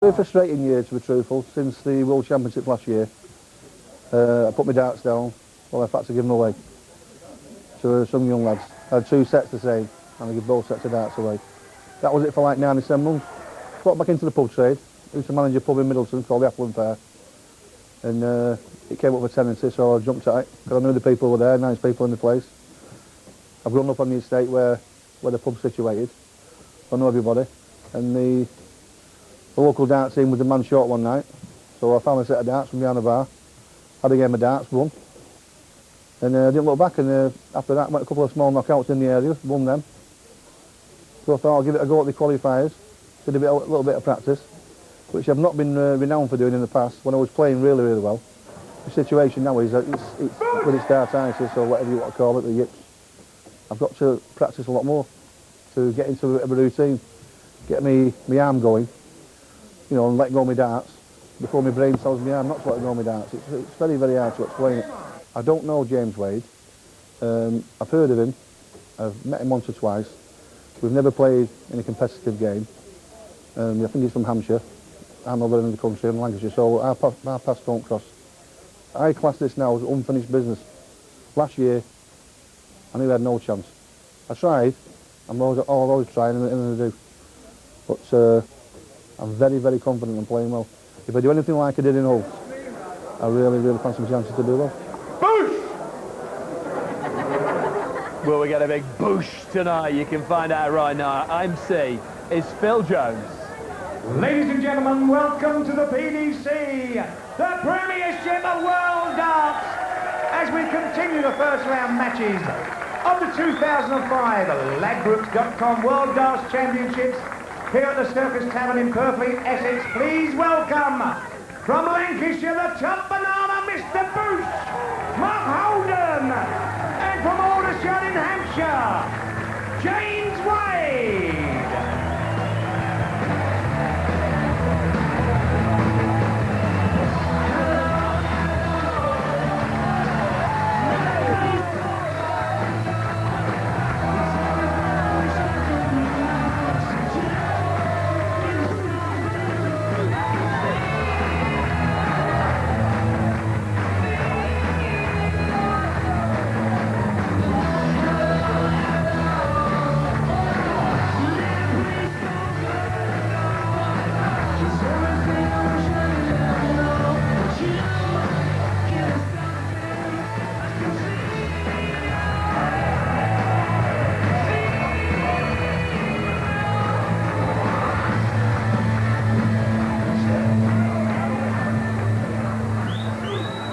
Very frustrating year, to be truthful, since the World Championship last year. I put my darts down, well, I've had to give them away to some young lads. I had 2 sets the same, and I give both sets of darts away. That was it for like 9 or 10 months. Got back into the pub trade. I used to manage a pub in Middleton called the Apple and Pear. And it came up for tenancy, so I jumped at it, because I knew the people who were there, nice people in the place. I've grown up on the estate where the pub's situated. I know everybody. And the local dart team was the man short one night, so I found a set of darts from behind the bar, had a game of darts, won, and didn't look back, and after that went a couple of small knockouts in the area, won them. So I thought I'll give it a go at the qualifiers, did a little bit of practice, which I've not been renowned for doing in the past when I was playing really, really well. The situation now is that it's with its dartitis, or whatever you want to call it, the yips, I've got to practice a lot more to get into a bit of a routine, get my arm going, you know, and let go of my darts before my brain tells me I'm not to let go of my darts. It's very, very hard to explain it. I don't know James Wade. I've heard of him. I've met him once or twice. We've never played in a competitive game. I think he's from Hampshire. I'm over in the country in Lancashire, so our paths don't cross. I class this now as unfinished business. Last year, I knew I had no chance. I tried. I'm always trying, and I do. But I'm very, very confident I'm playing well. If I do anything like I did in Hull, I really, really fancy my chances to do well. Boosch! Will we get a big boosh tonight? You can find out right now. MC is Phil Jones. Ladies and gentlemen, welcome to the PDC, the Premiership of World Darts, as we continue the first round matches of the 2005 Ladbrokes.com World Darts Championships here at the Circus Tavern in Purfleet, Essex. Please welcome, from Lancashire, the top banana, Mr. Boosch, Mark Holden, and from Aldershot in Hampshire, James Wade.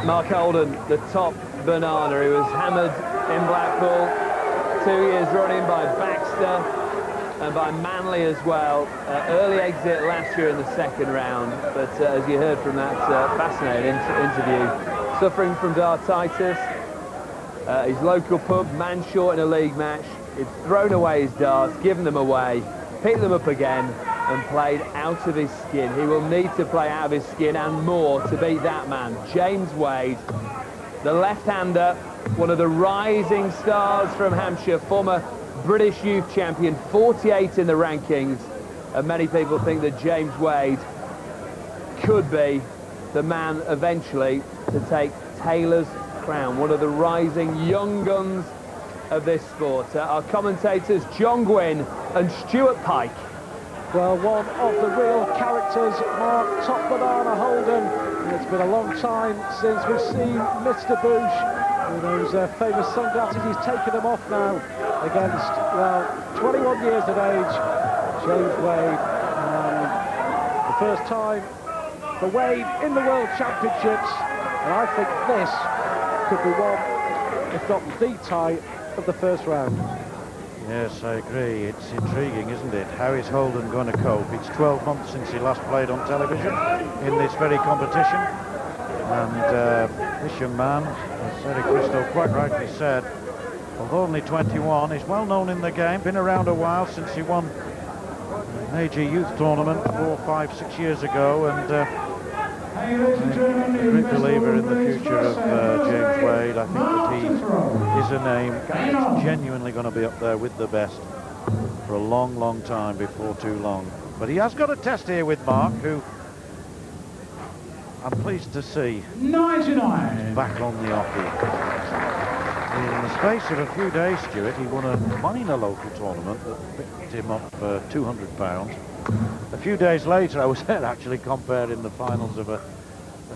Mark Holden, the top banana, who was hammered in Blackpool 2 years running by Baxter and by Manley as well. Early exit last year in the second round, but as you heard from that fascinating interview, suffering from dartitis. His local pub, man short in a league match. He'd thrown away his darts, given them away, picked them up again, and played out of his skin. He will need to play out of his skin and more to beat that man, James Wade, the left-hander, one of the rising stars from Hampshire, former British youth champion, 48 in the rankings, and many people think that James Wade could be the man eventually to take Taylor's crown, one of the rising young guns of this sport. Our commentators, John Gwynn and Stuart Pike. Well, one of the real characters, Mark Top Banana Holden. And it's been a long time since we've seen Mr. Boosch with those famous sunglasses. He's taken them off now against, well, 21 years of age, James Wade. The first time for Wade in the World Championships. And I think this could be one, if not the tie, of the first round. Yes, I agree. It's intriguing, isn't it? How is Holden going to cope? It's 12 months since he last played on television in this very competition. And this young man, as Eric Christo quite rightly said, although only 21, is well known in the game, been around a while since he won a major youth tournament 4, 5, 6 years ago, and I'm a great believer in the future of James Wade. I think that he is a name that's genuinely going to be up there with the best for a long, long time before too long. But he has got a test here with Mark, who I'm pleased to see 99. back on the offie. In the space of a few days, Stuart, he won a minor local tournament that picked him up £200. A few days later, I was there actually comparing the finals of a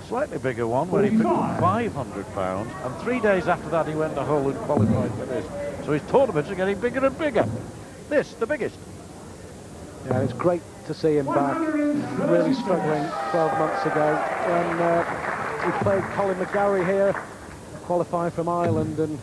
slightly bigger one where he picked up £500, and 3 days after that he went to Hull and qualified for this. So his tournaments are getting bigger and bigger. This, the biggest. Yeah, it's great to see him back. Really struggling 12 months ago when he played Colin McGarry here, qualifying from Ireland, and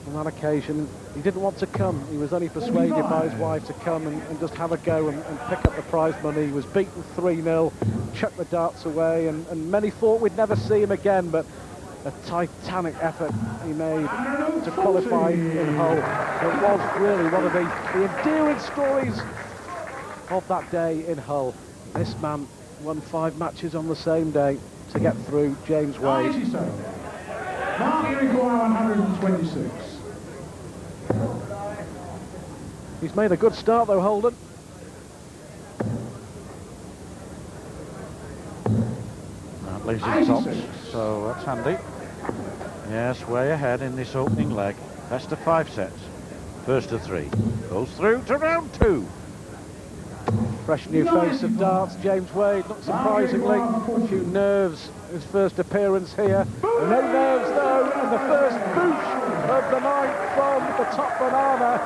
on that occasion he didn't want to come. He was only persuaded by his wife to come and just have a go and pick up the prize money. He was beaten 3-0, chucked the darts away, and many thought we'd never see him again, but a titanic effort he made to qualify in Hull. It was really one of the endearing stories of that day in Hull. This man won 5 matches on the same day to get through James Wade. Mark, you require 126. He's made a good start though, Holden. That leaves him tops, so that's handy. Yes, way ahead in this opening leg. Best of 5 sets. First of 3. Goes through to round 2. Fresh new face of darts, James Wade, not surprisingly. A few nerves, his first appearance here. No nerves though, and the first boosh of the night from the top banana.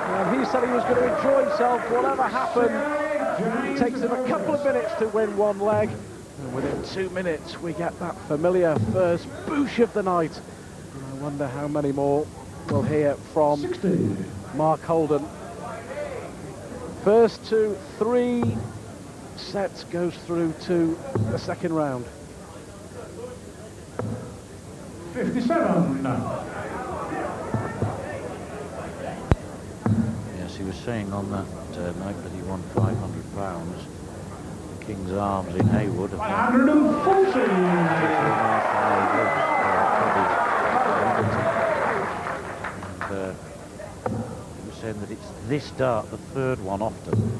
And he said he was going to enjoy himself, whatever happened. It takes him a couple of minutes to win one leg. And within 2 minutes, we get that familiar first boosh of the night. And I wonder how many more we'll hear from 60. Mark Holden. First to 3 sets goes through to the second round. 57. Yes, he was saying on that night that he won £500. King's Arms in Haywood. 140. And he was saying that it's this dart, the third one often,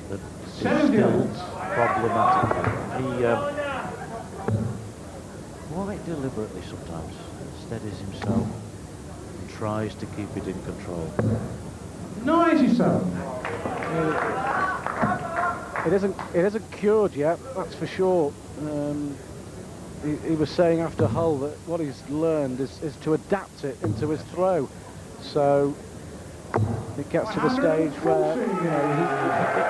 that is still problematic. He quite deliberately sometimes steadies himself and tries to keep it in control. 97. It isn't cured yet, that's for sure. He was saying after Hull that what he's learned is to adapt it into his throw. So it gets to the stage where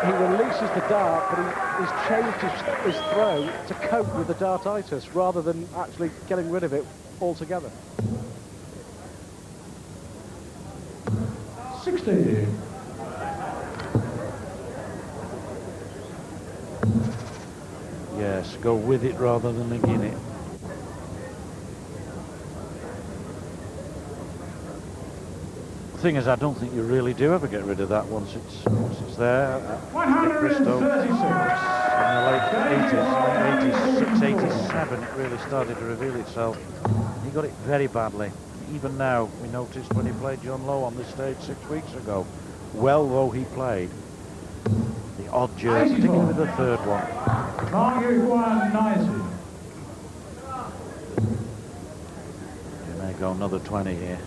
he releases the dart, but he's changed his throw to cope with the dartitis rather than actually getting rid of it altogether. 60. Yes, go with it rather than again it. The thing is, I don't think you really do ever get rid of that once it's there. 136. In the late 80s, 86, 87, it really started to reveal itself. He got it very badly. Even now, we noticed when he played John Lowe on this stage 6 weeks ago, well though he played, the odd jerk, particularly with the third one. Mark, you require 90. You may go another 20 here.